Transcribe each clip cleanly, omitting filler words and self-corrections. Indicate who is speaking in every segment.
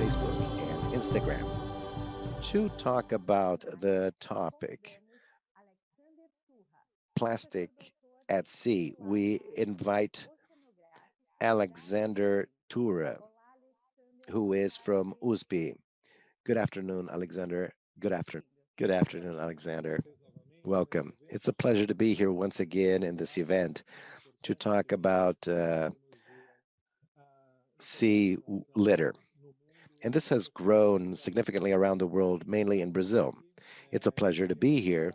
Speaker 1: Facebook and Instagram to talk about the topic plastic at sea. We invite Alexander Turra, who is from USP. Good afternoon, Alexander. Good afternoon. Good afternoon, Alexander. Welcome. It's a pleasure to be here once again in this event to talk about sea litter. And this has grown significantly around the world, mainly in Brazil. It's a pleasure to be here.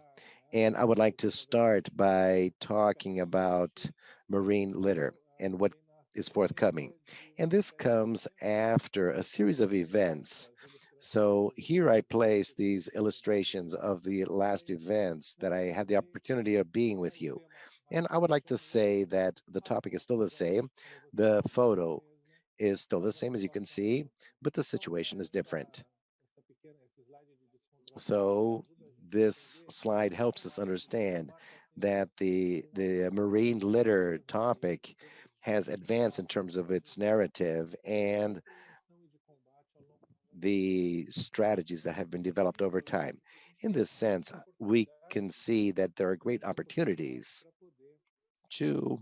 Speaker 1: And I would like to start by talking about marine litter and what is forthcoming. And this comes after a series of events. So here I place these illustrations of the last events that I had the opportunity of being with you. And I would like to say that the topic is still the same. The photo is still the same, as you can see, but the situation is different. So this slide helps us understand that the marine litter topic has advanced in terms of its narrative and the strategies that have been developed over time. In this sense, we can see that there are great opportunities to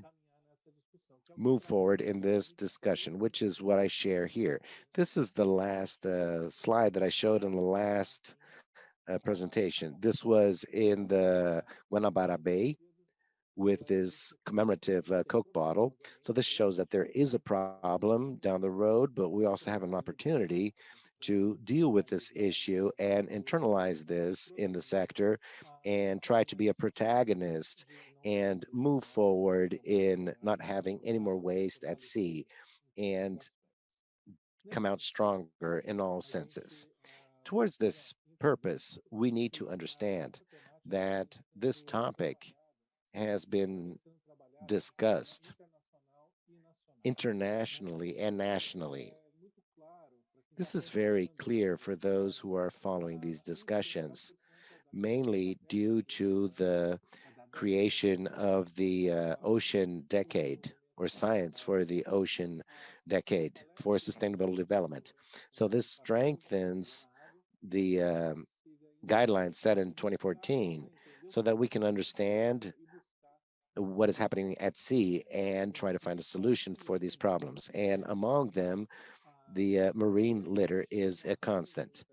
Speaker 1: move forward in this discussion, which is what I share here. This is the last slide that I showed in the last presentation. This was in the Guanabara Bay with this commemorative Coke bottle. So this shows that there is a problem down the road, but we also have an opportunity to deal with this issue and internalize this in the sector and try to be a protagonist and move forward in not having any more waste at sea and come out stronger in all senses. Towards this purpose, we need to understand that this topic has been discussed internationally and nationally. This is very clear for those who are following these discussions, mainly due to the creation of the ocean decade or science for the ocean decade for sustainable development. So this strengthens the guidelines set in 2014 so that we can understand what is happening at sea and try to find a solution for these problems. And among them, the marine litter is a constant.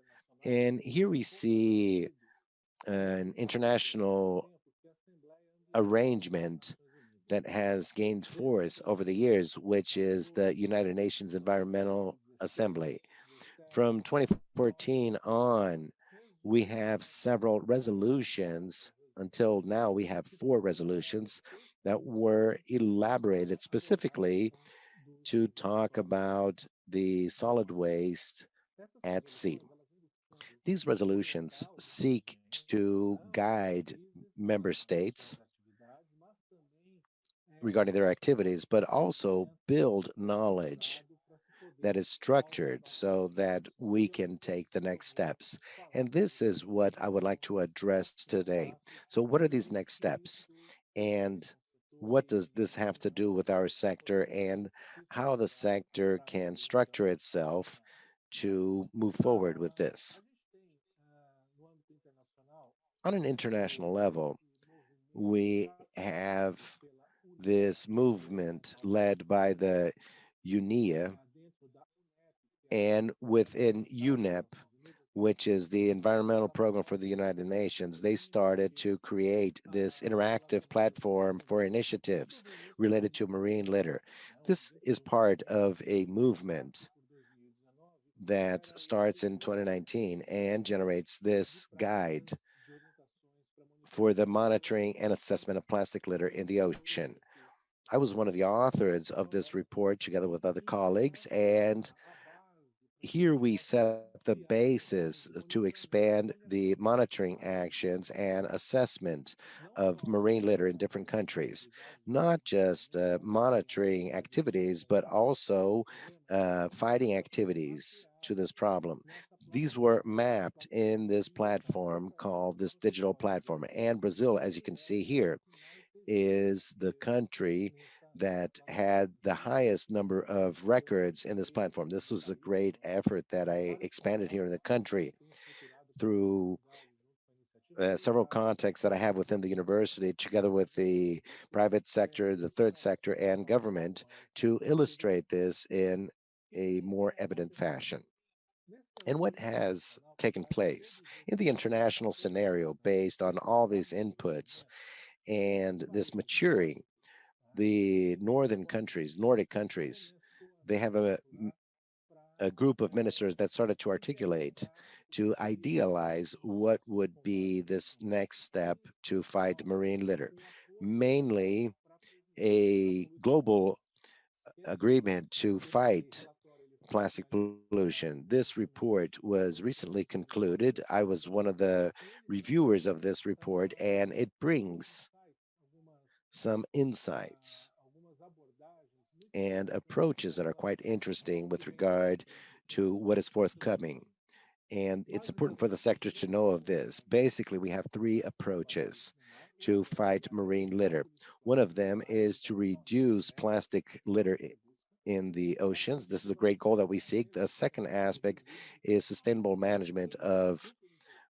Speaker 1: And here we see an international arrangement that has gained force over the years, which is the United Nations Environmental Assembly. From 2014 on, we have several resolutions. Until now, we have 4 resolutions that were elaborated specifically to talk about the solid waste at sea. These resolutions seek to guide member states regarding their activities, but also build knowledge that is structured so that we can take the next steps. And this is what I would like to address today. So, what are these next steps? And what does this have to do with our sector and how the sector can structure itself to move forward with this? On an international level, we have this movement led by the UNIA and within UNEP, which is the environmental program for the United Nations, they started to create this interactive platform for initiatives related to marine litter. This is part of a movement that starts in 2019 and generates this guide for the monitoring and assessment of plastic litter in the ocean. I was one of the authors of this report together with other colleagues, and here we set the basis to expand the monitoring actions and assessment of marine litter in different countries, not just monitoring activities, but also fighting activities to this problem. These were mapped in this platform called this digital platform. And Brazil, as you can see here, is the country that had the highest number of records in this platform. This was a great effort that I expanded here in the country through several contacts that I have within the university, together with the private sector, the third sector, and government, to illustrate this in a more evident fashion. And what has taken place in the international scenario based on all these inputs and this maturing, the northern countries, Nordic countries, they have a group of ministers that started to articulate, to idealize what would be this next step to fight marine litter, mainly a global agreement to fight plastic pollution. This report was recently concluded. I was one of the reviewers of this report, and it brings some insights and approaches that are quite interesting with regard to what is forthcoming. And it's important for the sector to know of this. Basically, we have three approaches to fight marine litter. One of them is to reduce plastic litter in the oceans. This is a great goal that we seek. The second aspect is sustainable management of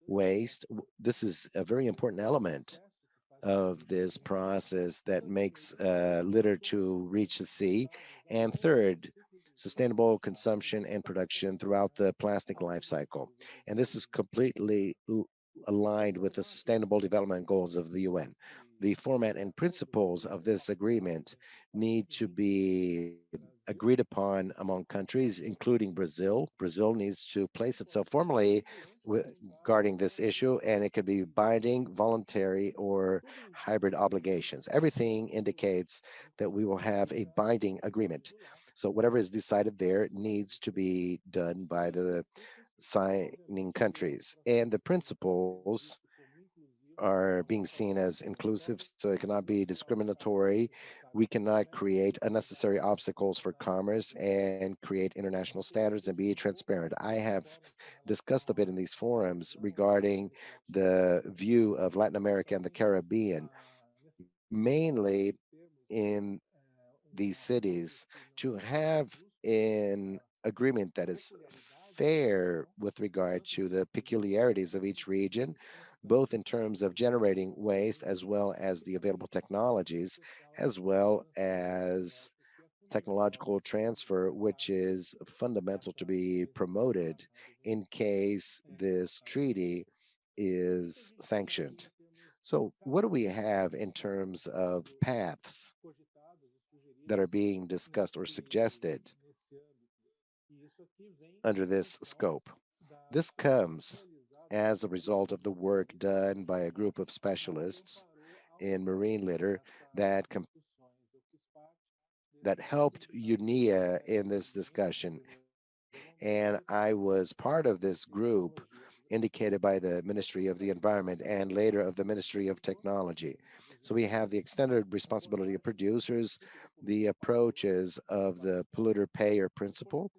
Speaker 1: waste. This is a very important element of this process that makes litter to reach the sea. And third, sustainable consumption and production throughout the plastic life cycle. And this is completely aligned with the Sustainable Development Goals of the UN. The format and principles of this agreement need to be agreed upon among countries, including Brazil. Brazil needs to place itself formally regarding this issue, and it could be binding, voluntary, or hybrid obligations. Everything indicates that we will have a binding agreement. So whatever is decided there needs to be done by the signing countries. And the principles are being seen as inclusive, so it cannot be discriminatory. We cannot create unnecessary obstacles for commerce and create international standards and be transparent. I have discussed a bit in these forums regarding the view of Latin America and the Caribbean, mainly in these cities, to have an agreement that is fair with regard to the peculiarities of each region, both in terms of generating waste as well as the available technologies, as well as technological transfer, which is fundamental to be promoted in case this treaty is sanctioned. So, what do we have in terms of paths that are being discussed or suggested under this scope? This comes as a result of the work done by a group of specialists in marine litter that that helped UNIA in this discussion. And I was part of this group indicated by the Ministry of the Environment and later of the Ministry of Technology. So we have the extended responsibility of producers, the approaches of the polluter payer principle,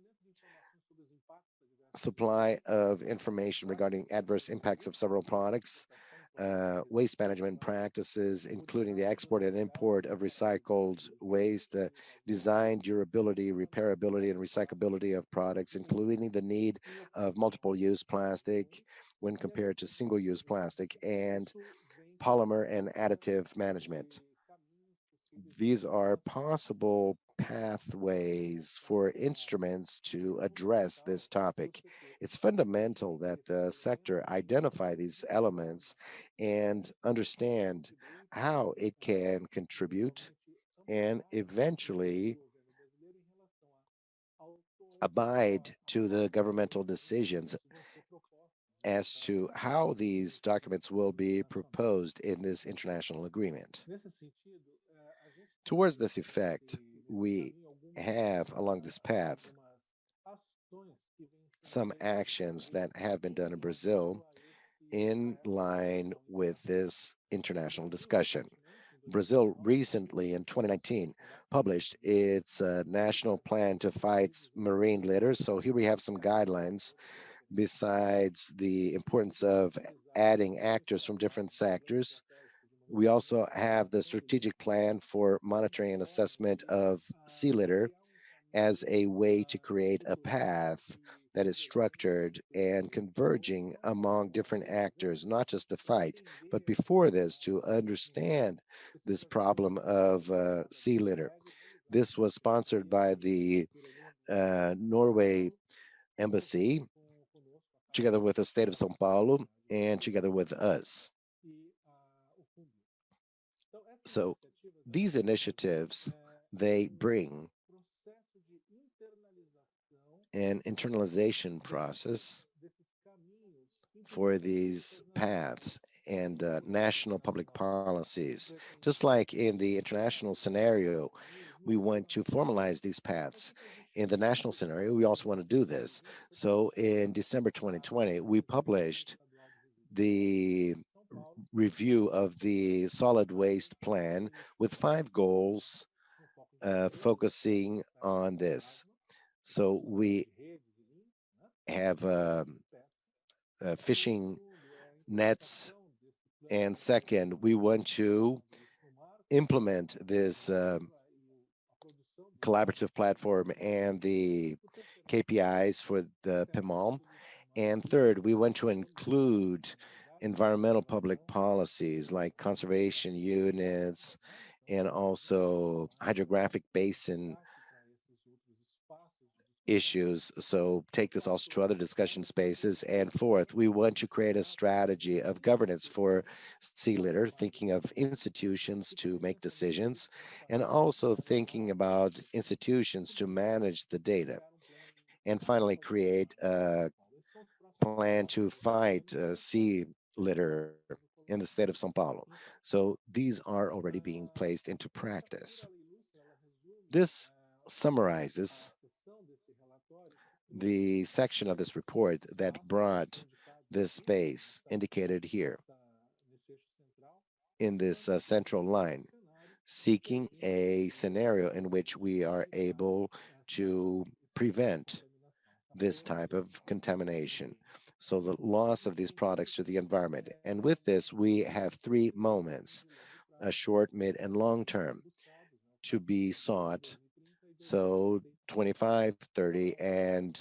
Speaker 1: supply of information regarding adverse impacts of several products, waste management practices, including the export and import of recycled waste, design, durability, repairability, and recyclability of products, including the need of multiple use plastic when compared to single use plastic, and polymer and additive management. These are possible pathways for instruments to address this topic. It's fundamental that the sector identify these elements and understand how it can contribute and eventually abide to the governmental decisions as to how these documents will be proposed in this international agreement. Towards this effect, we have along this path some actions that have been done in Brazil in line with this international discussion. Brazil recently in 2019 published its national plan to fight marine litter. So here we have some guidelines besides the importance of adding actors from different sectors. We also have the strategic plan for monitoring and assessment of sea litter as a way to create a path that is structured and converging among different actors, not just to fight, but before this, to understand this problem of sea litter. This was sponsored by the Norway Embassy, together with the state of Sao Paulo, and together with us. So these initiatives, they bring an internalization process for these paths and national public policies. Just like in the international scenario, we want to formalize these paths. In the national scenario, we also want to do this. So in December 2020, we published the review of the solid waste plan with 5 goals focusing on this. So we have fishing nets, and second, we want to implement this collaborative platform and the KPIs for the PMOM. And third, we want to include environmental public policies like conservation units and also hydrographic basin issues. So take this also to other discussion spaces. And fourth, we want to create a strategy of governance for sea litter, thinking of institutions to make decisions, and also thinking about institutions to manage the data. And finally, create a plan to fight sea litter in the state of Sao Paulo. So these are already being placed into practice. This summarizes the section of this report that brought this space indicated here in this central line, seeking a scenario in which we are able to prevent this type of contamination. So the loss of these products to the environment. And with this, we have 3 moments, a short, mid, and long term to be sought. So 25, 30, and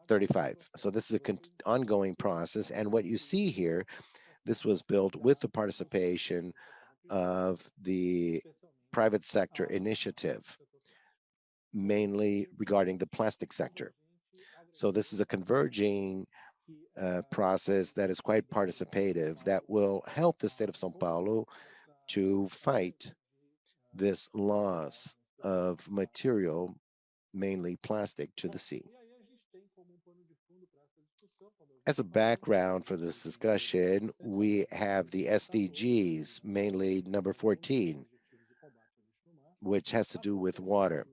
Speaker 1: 35. So this is an ongoing process. And what you see here, this was built with the participation of the private sector initiative, mainly regarding the plastic sector. So this is a converging process that is quite participative that will help the state of Sao Paulo to fight this loss of material, mainly plastic, to the sea. As a background for this discussion, we have the SDGs, mainly number 14, which has to do with water.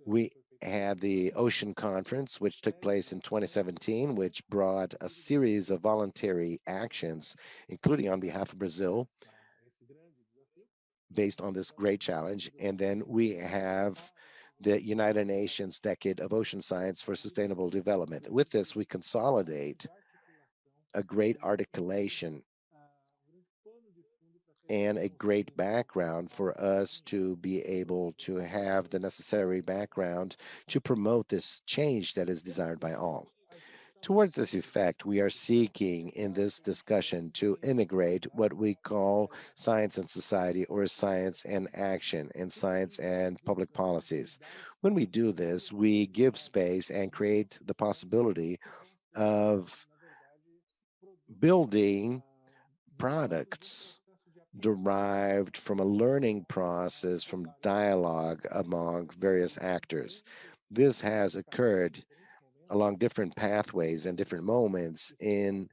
Speaker 1: We had the Ocean Conference, which took place in 2017, which brought a series of voluntary actions, including on behalf of Brazil, based on this great challenge. And then we have the United Nations Decade of Ocean Science for Sustainable Development. With this, we consolidate a great articulation and a great background for us to be able to have the necessary background to promote this change that is desired by all. Towards this effect, we are seeking in this discussion to integrate what we call science and society, or science and action, and science and public policies. When we do this, we give space and create the possibility of building products derived from a learning process, from dialogue among various actors. This has occurred along different pathways and different moments in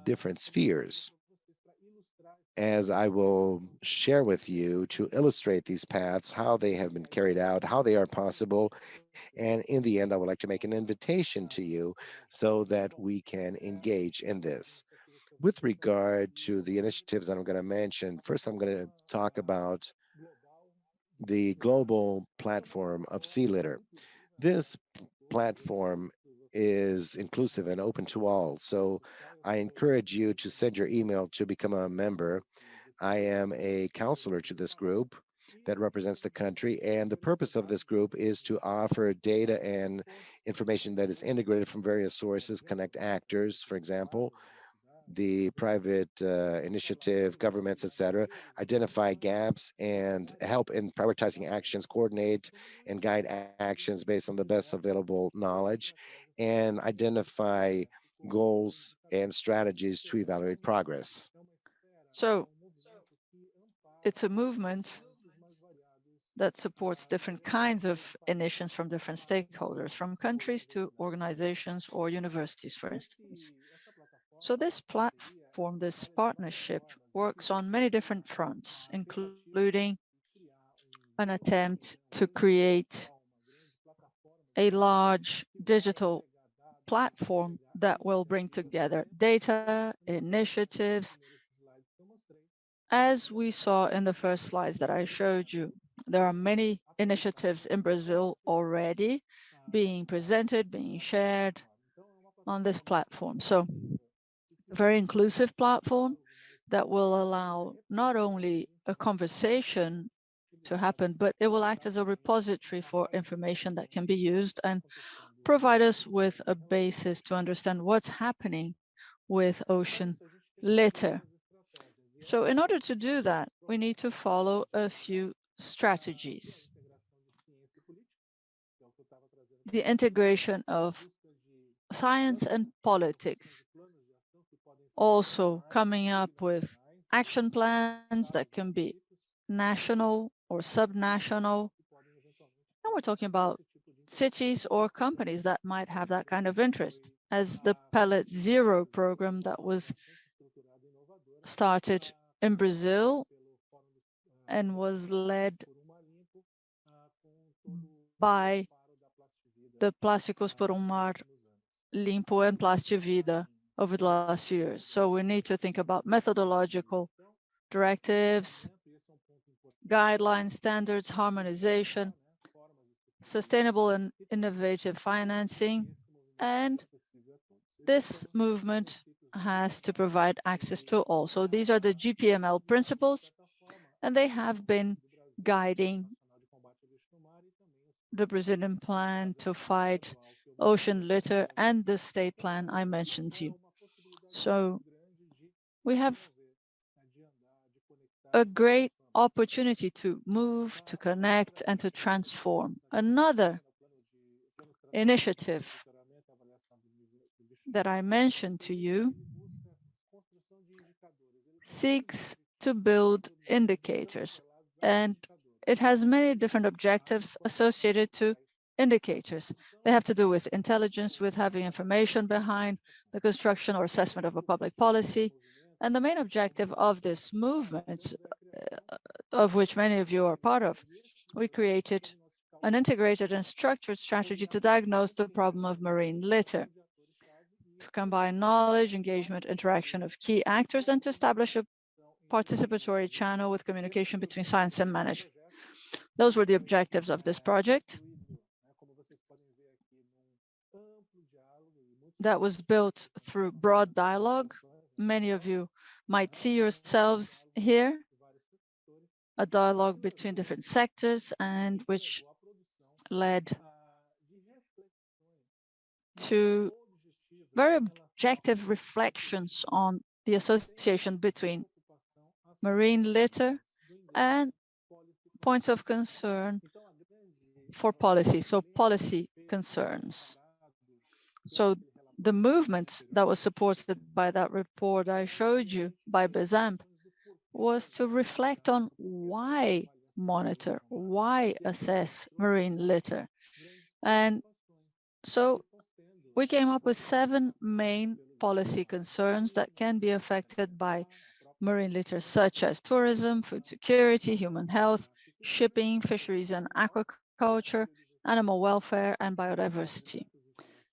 Speaker 1: different spheres, as I will share with you to illustrate these paths, how they have been carried out, how they are possible. And in the end, I would like to make an invitation to you so that we can engage in this. With regard to the initiatives that I'm going to mention, first I'm going to talk about the global platform of sea litter. This platform is inclusive and open to all. So I encourage you to send your email to become a member. I am a counselor to this group that represents the country, and the purpose of this group is to offer data and information that is integrated from various sources, connect actors, for example, the private initiative, governments, etc., identify gaps and help in prioritizing actions, coordinate and guide actions based on the best available knowledge, and identify goals and strategies to evaluate progress.
Speaker 2: So it's a movement that supports different kinds of initiatives from different stakeholders, from countries to organizations or universities, for instance. So this platform, this partnership, works on many different fronts, including an attempt to create a large digital platform that will bring together data, initiatives. As we saw in the first slides that I showed you, there are many initiatives in Brazil already being presented, being shared on this platform. So a very inclusive platform that will allow not only a conversation to happen, but it will act as a repository for information that can be used and provide us with a basis to understand what's happening with ocean litter. So in order to do that, we need to follow a few strategies. The integration of science and politics, also coming up with action plans that can be national or subnational. And we're talking about cities or companies that might have that kind of interest, as the Pellet Zero program that was started in Brazil and was led by the Plásticos por Mar Limpo and Plastivida over the last few years. So we need to think about methodological directives, guidelines, standards, harmonization, sustainable and innovative financing, and this movement has to provide access to all. So these are the GPML principles, and they have been guiding the Brazilian plan to fight ocean litter and the state plan I mentioned to you. So we have a great opportunity to move, to connect, and to transform. Another initiative that I mentioned to you seeks to build indicators, and it has many different objectives associated to indicators. They have to do with intelligence, with having information behind the construction or assessment of a public policy. And the main objective of this movement, of which many of you are part of, we created an integrated and structured strategy to diagnose the problem of marine litter, to combine knowledge, engagement, interaction of key actors, and to establish a participatory channel with communication between science and management. Those were the objectives of this project that was built through broad dialogue. Many of you might see yourselves here, a dialogue between different sectors, and which led to very objective reflections on the association between marine litter and points of concern for policy, so policy concerns. So the movement that was supported by that report I showed you by BESAMP was to reflect on why monitor, why assess marine litter. And so we came up with 7 main policy concerns that can be affected by marine litter, such as tourism, food security, human health, shipping, fisheries and aquaculture, animal welfare, and biodiversity.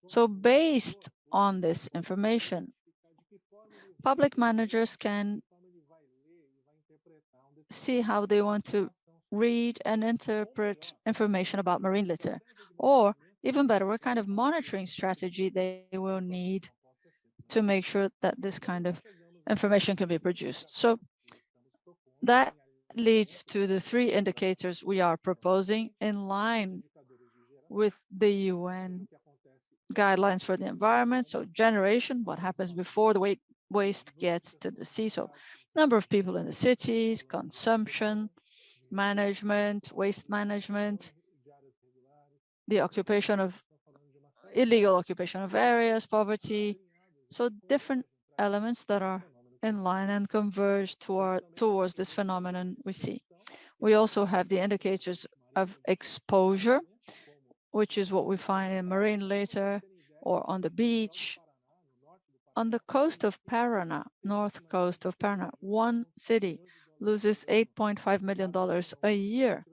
Speaker 2: So based on this information, public managers can see how they want to read and interpret information about marine litter, or even better, what kind of monitoring strategy they will need to make sure that this kind of information can be produced. So That leads to the three indicators we are proposing in line with the UN guidelines for the environment. So generation, what happens before the waste gets to the sea. So number of people in the cities, consumption, management, waste management, the occupation of illegal occupation of areas, poverty. So different elements that are in line and converge towards this phenomenon we see. We also have the indicators of exposure, which is what we find in marine litter or on the beach. On the coast of Paraná, north coast of Paraná, one city loses $8.5 million a year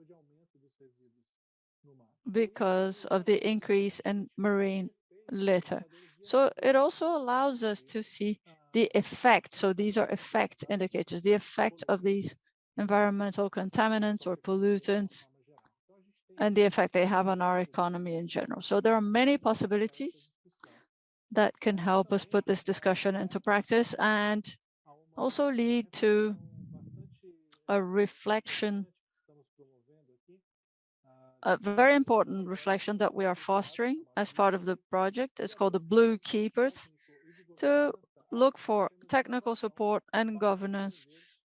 Speaker 2: because of the increase in marine litter. So it also allows us to see the effect. So these are effect indicators, the effect of these environmental contaminants or pollutants and the effect they have on our economy in general. So there are many possibilities that can help us put this discussion into practice and also lead to a reflection, a very important reflection that we are fostering as part of the project. It's called the Blue Keepers, to look for technical support and governance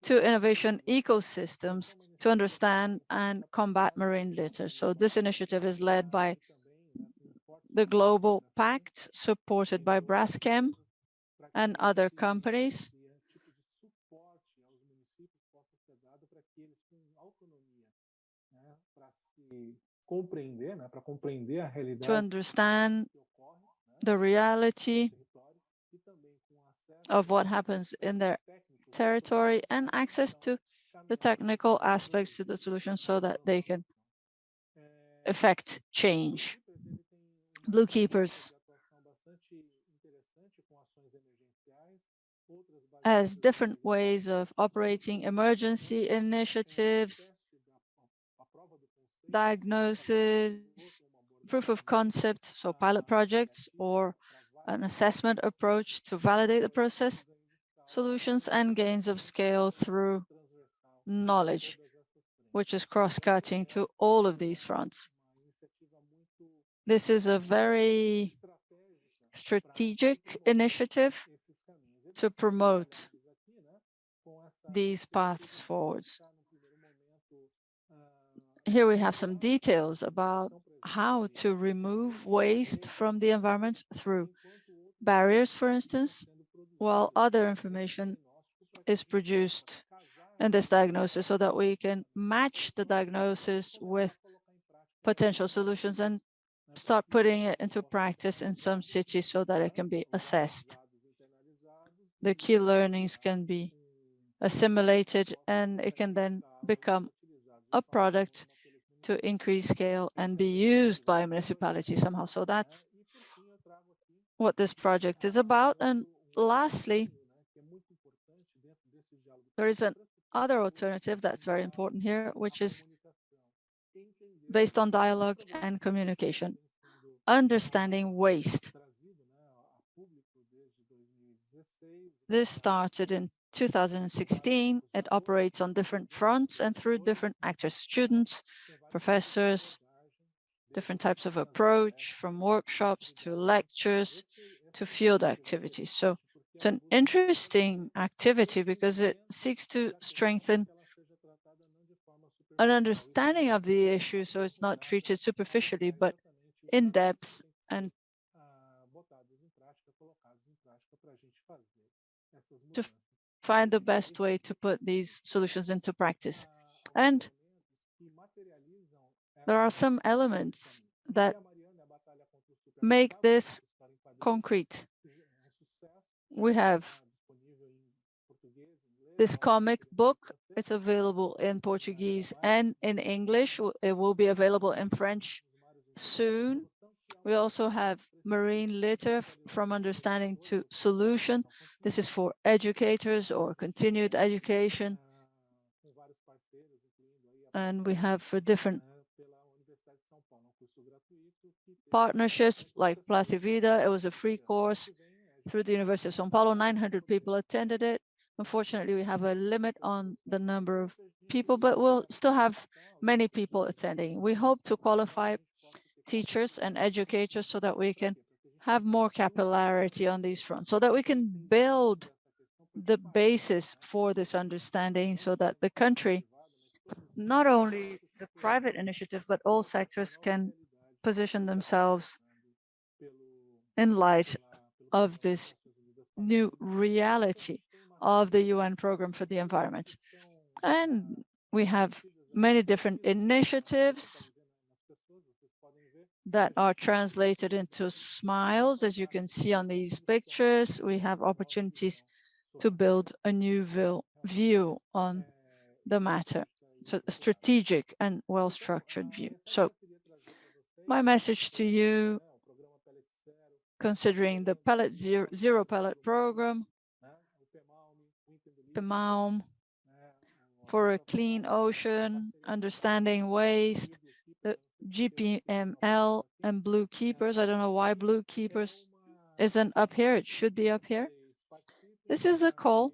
Speaker 2: to innovation ecosystems to understand and combat marine litter. So this initiative is led by the Global Pact, supported by Braskem and other companies. To understand the reality of what happens in their territory and access to the technical aspects to the solution so that they can effect change. Blue Keepers has different ways of operating emergency initiatives, diagnosis, proof of concept, so pilot projects, or an assessment approach to validate the process, solutions and gains of scale through knowledge, which is cross-cutting to all of these fronts. This is a very strategic initiative to promote these paths forwards. Here we have some details about how to remove waste from the environment through barriers, for instance, while other information is produced in this diagnosis so that we can match the diagnosis with potential solutions and start putting it into practice in some cities so that it can be assessed. The key learnings can be assimilated and it can then become a product to increase scale and be used by a municipality somehow. So that's what this project is about. And lastly, there is another alternative that's very important here, which is based on dialogue and communication, understanding waste. This started in 2016. It operates on different fronts and through different actors, students, professors, different types of approach, from workshops to lectures to field activities. So it's an interesting activity because it seeks to strengthen an understanding of the issue so it's not treated superficially, but in depth and to find the best way to put these solutions into practice. And there are some elements that make this concrete. We have this comic book. It's available in Portuguese and in English. It will be available in French soon. We also have marine litter from understanding to solution. This is for educators or continued education. And we have for different partnerships like Vida. It was a free course through the University of São Paulo. 900 people attended it. Unfortunately, we have a limit on the number of people, but we'll still have many people attending. We hope to qualify teachers and educators so that we can have more capillarity on these fronts, so that we can build the basis for this understanding so that the country, not only the private initiative, but all sectors can position themselves in light of this new reality of the UN Program for the Environment. And we have many different initiatives that are translated into smiles. As you can see on these pictures, we have opportunities to build a new view on the matter. So a strategic and well-structured view. So my message to you, considering the zero pellet program, PMAUM, for a clean ocean, understanding waste, the GPML and Blue Keepers. I don't know why Blue Keepers isn't up here. It should be up here. This is a call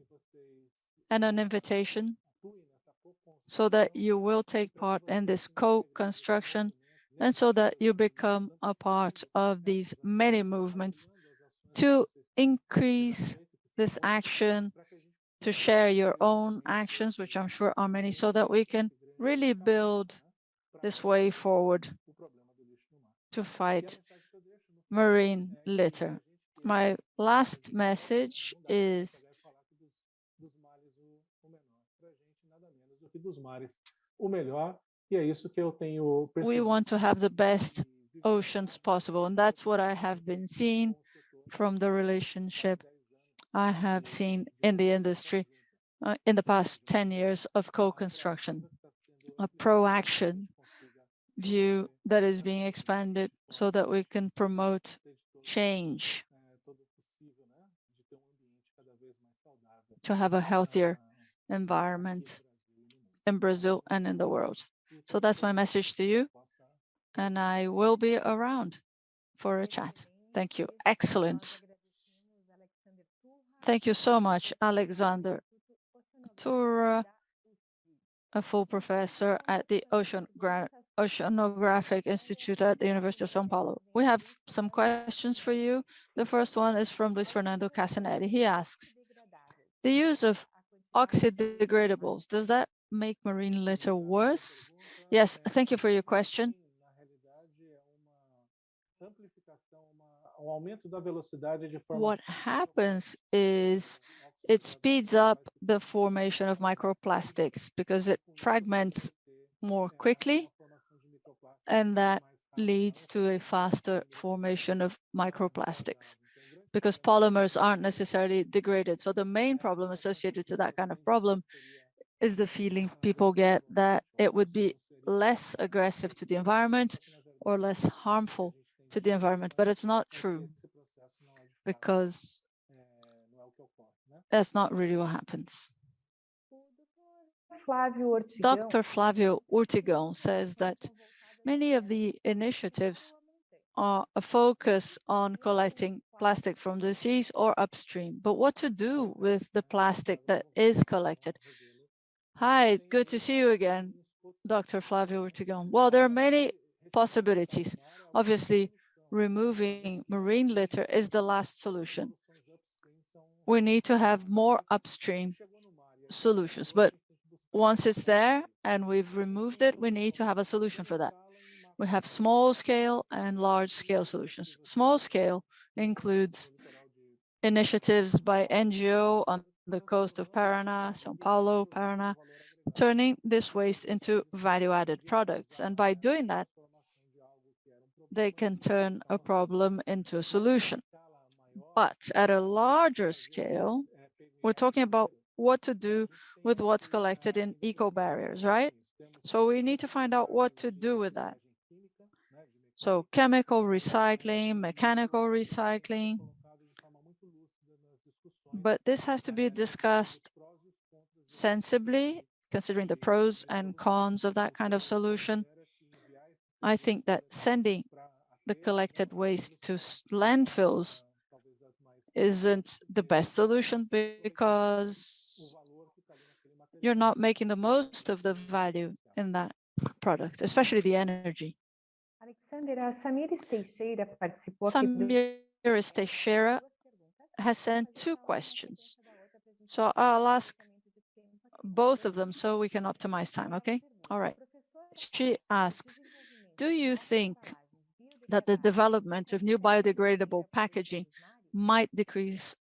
Speaker 2: and an invitation so that you will take part in this co-construction and so that you become a part of these many movements to increase this action, to share your own actions, which I'm sure are many, so that we can really build this way forward to fight marine litter. My last message is we want to have the best oceans possible, and that's what I have been seeing from the relationship I have seen in the industry in the past 10 years of co-construction, a pro-action view that is being expanded so that we can promote change to have a healthier environment in Brazil and in the world. So that's my message to you, and I will be around for a chat. Thank you. Excellent. Thank you so much, Alexander Turra, a full professor at the Oceanographic Institute at the University of São Paulo. We have some questions for you. The first one is from Luis Fernando Casanetti. He asks, the use of oxydegradables, does that make marine litter worse? Yes, thank you for your question. What happens is it speeds up the formation of microplastics because it fragments more quickly, and that leads to a faster formation of microplastics because polymers aren't necessarily degraded. So the main problem associated to that kind of problem is the feeling people get that it would be less aggressive to the environment or less harmful to the environment, but it's not true because that's not really what happens. Dr. Flavio Urtigão says that many of the initiatives are a focus on collecting plastic from the seas or upstream, but what to do with the plastic that is collected? Hi, it's good to see you again, Dr. Flavio Urtigão. Well, there are many possibilities. Obviously, removing marine litter is the last solution. We need to have more upstream solutions, but once it's there and we've removed it, we need to have a solution for that. We have small scale and large scale solutions. Small scale includes initiatives by NGO on the coast of Paraná, São Paulo, Paraná, turning this waste into value-added products. And by doing that, they can turn a problem into a solution. But at a larger scale, we're talking about what to do with what's collected in eco barriers, right? So we need to find out what to do with that. So chemical recycling, mechanical recycling, but this has to be discussed sensibly, considering the pros and cons of that kind of solution. I think that sending the collected waste to landfills isn't the best solution because you're not making the most of the value in that product, especially the energy.
Speaker 3: Alexander, a Samires Teixeira participou aqui do...
Speaker 2: Samires Teixeira has sent two questions. So I'll ask both of them so we can optimize time, okay? All right. She asks, do you think that the development of new biodegradable packaging might decrease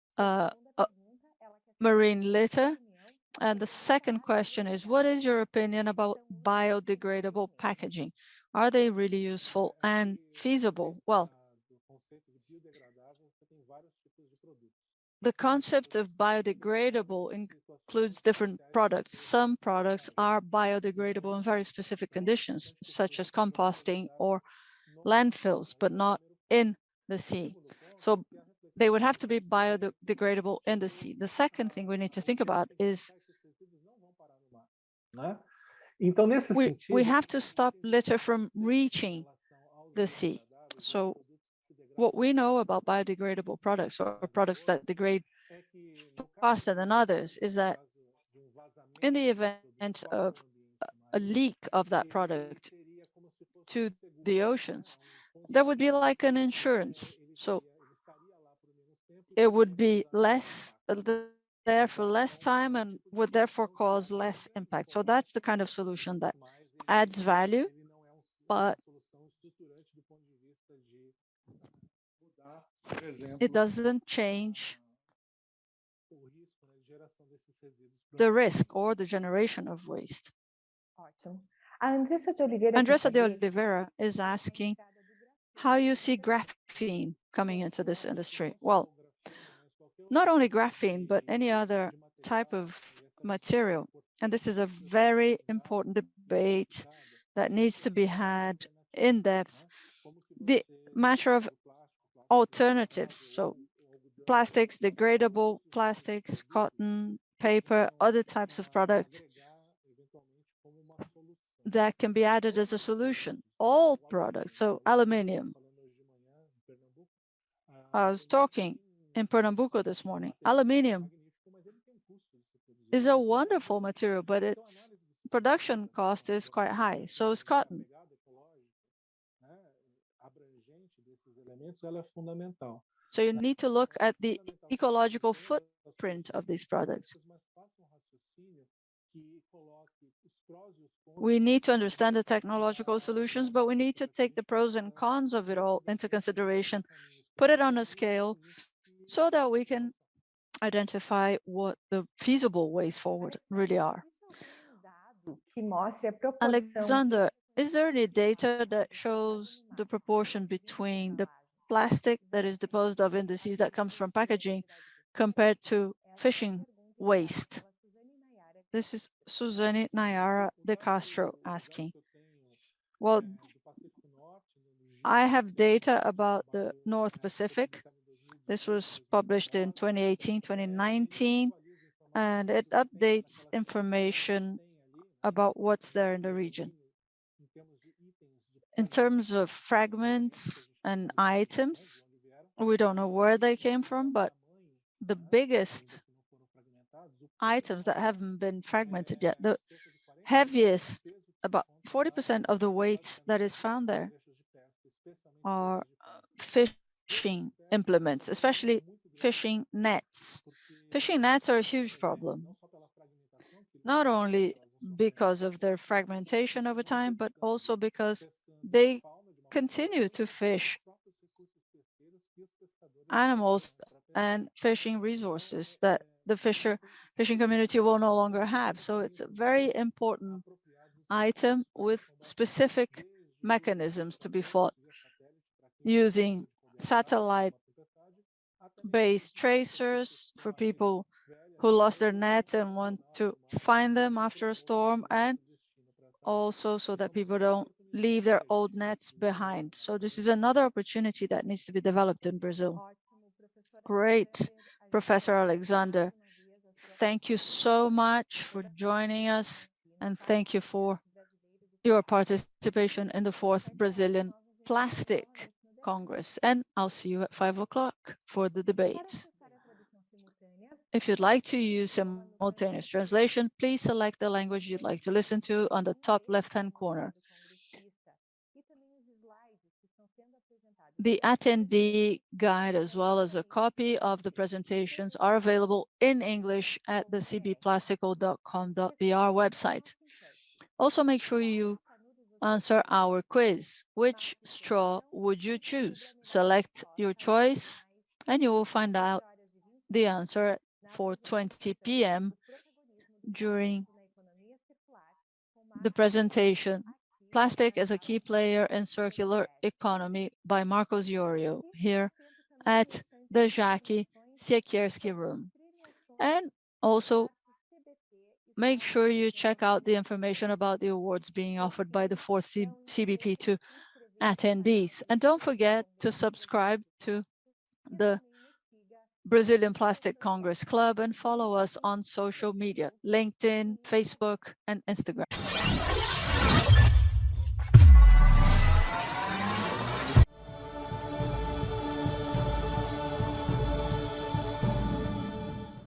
Speaker 2: marine litter? And the second question is, what is your opinion about biodegradable packaging? Are they really useful and feasible? Well, the concept of biodegradable includes different products. Some products are biodegradable in very specific conditions, such as composting or landfills, but not in the sea. So they would have to be biodegradable in the sea. The second thing we need to think about is we have to stop litter from reaching the sea. So what we know about biodegradable products or products that degrade faster than others is that in the event of a leak of that product to the oceans, there would be like an insurance. So it would be less there for less time and would therefore cause less impact. So that's the kind of solution that adds value, but it doesn't change the risk or the generation of waste.
Speaker 3: Ótimo. A Andressa de Oliveira
Speaker 2: Andressa de Oliveira is asking how you see graphene coming into this industry. Well, not only graphene, but any other type of material. And this is a very important debate that needs to be had in depth. The matter of alternatives, so plastics, degradable plastics, cotton, paper, other types of products that can be added as a solution. All products, so aluminum. I was talking in Pernambuco this morning. Aluminum is a wonderful material, but its production cost is quite high. So is cotton. So you need to look at the ecological footprint of these products. We need to understand the technological solutions, but we need to take the pros and cons of it all into consideration, put it on a scale so that we can identify what the feasible ways forward really are. Alexander, is there any data that shows the proportion between the plastic that is disposed of in the seas that comes from packaging compared to fishing waste? This is Suzane Nayara de Castro asking. Well, I have data about the North Pacific. This was published in 2018, 2019, and it updates information about what's there in the region. In terms of fragments and items, we don't know where they came from, but the biggest items that haven't been fragmented yet, the heaviest, about 40% of the weight that is found there are fishing implements, especially fishing nets. Fishing nets are a huge problem, not only because of their fragmentation over time, but also because they continue to fish animals and fishing resources that the fishing community will no longer have. So it's a very important item with specific mechanisms to be fought using satellite-based tracers for people who lost their nets and want to find them after a storm, and also so that people don't leave their old nets behind. So this is another opportunity that needs to be developed in Brazil. Great, Professor Alexander. Thank you so much for joining us, and thank you for your participation in the 4th Brazilian Plastic Congress. And I'll see you at 5 o'clock for the debate. If you'd like to use simultaneous translation, please select the language you'd like to listen to on the top left-hand corner. The attendee guide, as well as a copy of the presentations, are available in English at the cbplastico.com.br website. Also, make sure you answer our quiz. Which straw would you choose? Select your choice, and you will find out the answer at 4:20 p.m. during the presentation. Plastic as a Key Player in Circular Economy by Marcos Iorio, here at the Jackie Siekierski Room. And also, make sure you check out the information about the awards being offered by the fourth CBP to attendees. And don't forget to subscribe to the Brazilian Plastic Congress Club and follow us on social media, LinkedIn, Facebook, and Instagram.